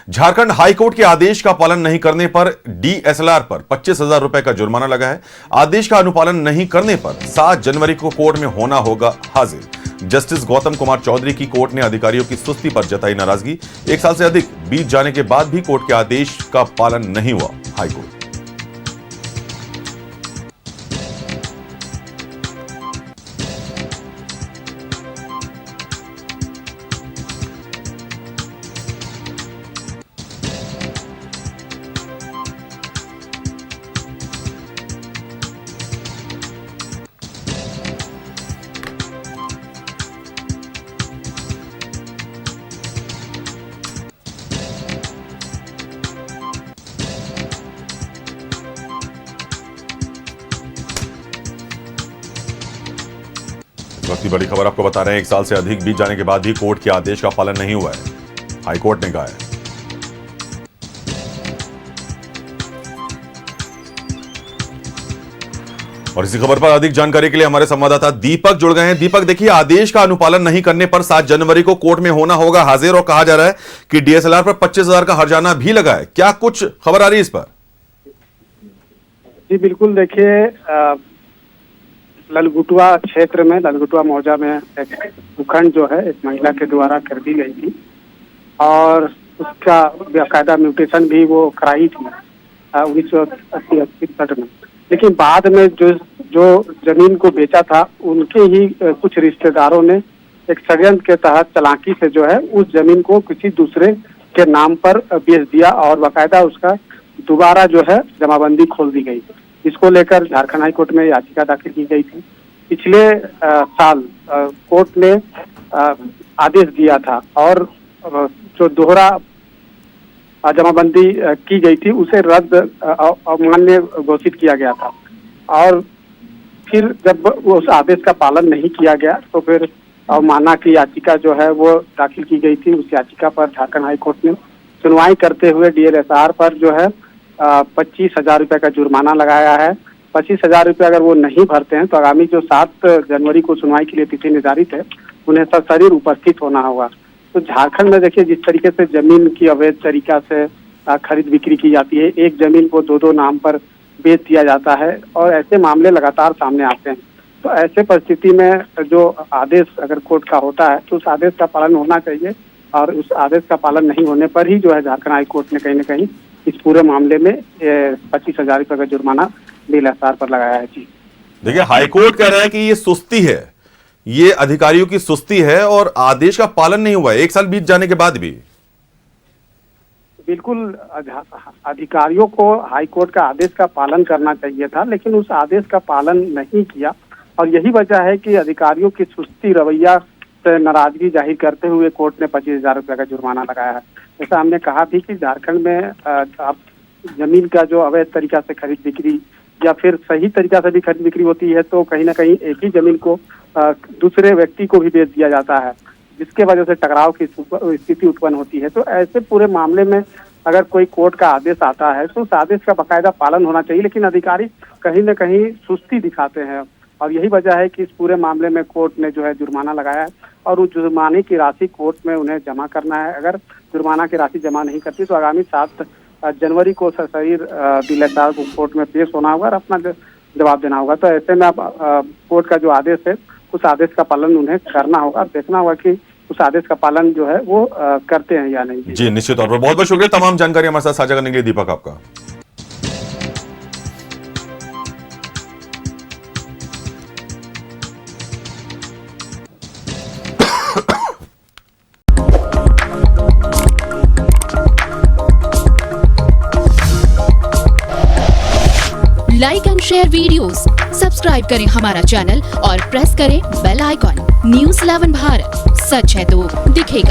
Jharkhand high court के आदेश का पालन नहीं करने पर डीएसएलआर पर 25,000 रुपए का जुर्माना लगा है। आदेश का अनुपालन नहीं करने पर 7 जनवरी को कोर्ट में होना होगा हाजिर। जस्टिस गौतम कुमार चौधरी की कोर्ट ने अधिकारियों की सुस्ती पर जताई नाराजगी। 1 साल से अधिक बीत जाने के बाद भी कोर्ट के आदेश का पालन नहीं हुआ। हाईकोर्ट वक्त की बड़ी खबर आपको बता रहे हैं। 1 साल से अधिक बीत जाने के बाद भी कोर्ट के आदेश का पालन नहीं हुआ है, हाईकोर्ट ने कहा है। और इसी खबर पर अधिक जानकारी के लिए हमारे संवाददाता दीपक जुड़ गए हैं। दीपक, देखिए, आदेश का अनुपालन नहीं करने पर 7 जनवरी को कोर्ट में होना होगा हाजिर और कहा जा रहा है कि डीएसएलआर पर 25,000 का हर्जाना भी लगा है। क्या कुछ खबर आ रही है इस पर? जी बिल्कुल, देखिए, ललगुटवा क्षेत्र में, ललगुटवा मौजा में एक भूखंड जो है एक महिला के द्वारा कर दी गई थी और उसका बाकायदा म्यूटेशन भी वो कराई थी 1980-86 में। लेकिन बाद में जो जमीन को बेचा था, उनके ही कुछ रिश्तेदारों ने एक षड्यंत्र के तहत चालाकी से जो है उस जमीन को किसी दूसरे के नाम पर बेच दिया और बाकायदा उसका दोबारा जो है जमाबंदी खोल दी गई। इसको लेकर झारखंड हाई कोर्ट में याचिका दाखिल की गई थी। पिछले साल कोर्ट ने आदेश दिया था और जो दोहरा जमाबंदी की गई थी उसे रद्द अमान्य घोषित किया गया था। और फिर जब उस आदेश का पालन नहीं किया गया तो फिर अवमानना की याचिका जो है वो दाखिल की गई थी। उस याचिका पर झारखंड हाई कोर्ट ने सुनवाई करते हुए डीएसएलआर पर जो है 25,000 रुपये का जुर्माना लगाया है। 25,000 रुपये अगर वो नहीं भरते हैं तो आगामी जो 7 जनवरी को सुनवाई के लिए तिथि निर्धारित है, उन्हें सशरीर उपस्थित होना होगा। तो झारखंड में देखिए, जिस तरीके से जमीन की अवैध तरीका से खरीद बिक्री की जाती है, एक जमीन को 2-2 नाम पर बेच दिया जाता है और ऐसे मामले लगातार सामने आते हैं। तो ऐसे परिस्थिति में जो आदेश अगर कोर्ट का होता है तो उस आदेश का पालन होना चाहिए और उस आदेश का पालन नहीं होने पर ही जो है झारखंड हाई कोर्ट ने कहीं न कहीं इस पूरे मामले में 25,000 रुपये का जुर्माना डीएसएलआर पर लगाया है। जी देखिए, हाईकोर्ट कह रहा है कि ये सुस्ती है, ये अधिकारियों की सुस्ती है और आदेश का पालन नहीं हुआ है 1 साल बीत जाने के बाद भी। बिल्कुल, अधिकारियों को हाईकोर्ट का आदेश का पालन करना चाहिए था, लेकिन उस आदेश का पालन नहीं किया और यही वजह है कि अधिकारियों की सुस्ती रवैया से नाराजगी जाहिर करते हुए कोर्ट ने 25,000 रुपये का जुर्माना लगाया है। जैसा हमने कहा भी कि झारखंड में अब जमीन का जो अवैध तरीका से खरीद बिक्री या फिर सही तरीका से भी खरीद बिक्री होती है तो कहीं ना कहीं एक ही जमीन को दूसरे व्यक्ति को भी बेच दिया जाता है, जिसके वजह से टकराव की स्थिति उत्पन्न होती है। तो ऐसे पूरे मामले में अगर कोई कोर्ट का आदेश आता है तो उस आदेश का बाकायदा पालन होना चाहिए, लेकिन अधिकारी कहीं न कहीं सुस्ती दिखाते हैं और यही वजह है कि इस पूरे मामले में कोर्ट ने जो है जुर्माना लगाया है और उस जुर्माने की राशि कोर्ट में उन्हें जमा करना है। अगर जुर्माना की राशि जमा नहीं करती तो आगामी 7 जनवरी को सशरीर डीएसएलआर को कोर्ट में पेश होना होगा और अपना जवाब देना होगा। तो ऐसे में अब कोर्ट का जो आदेश है उस आदेश का पालन उन्हें करना होगा, देखना होगा कि उस आदेश का पालन जो है वो करते हैं या नहीं। जी निश्चित तौर पर बहुत बहुत शुक्रिया तमाम जानकारी हमारे साथ साझा करने के लिए दीपक आपका। Like and share videos, subscribe करें हमारा चैनल और प्रेस करें बेल आइकॉन। न्यूज़ 11 भारत, सच है तो दिखेगा।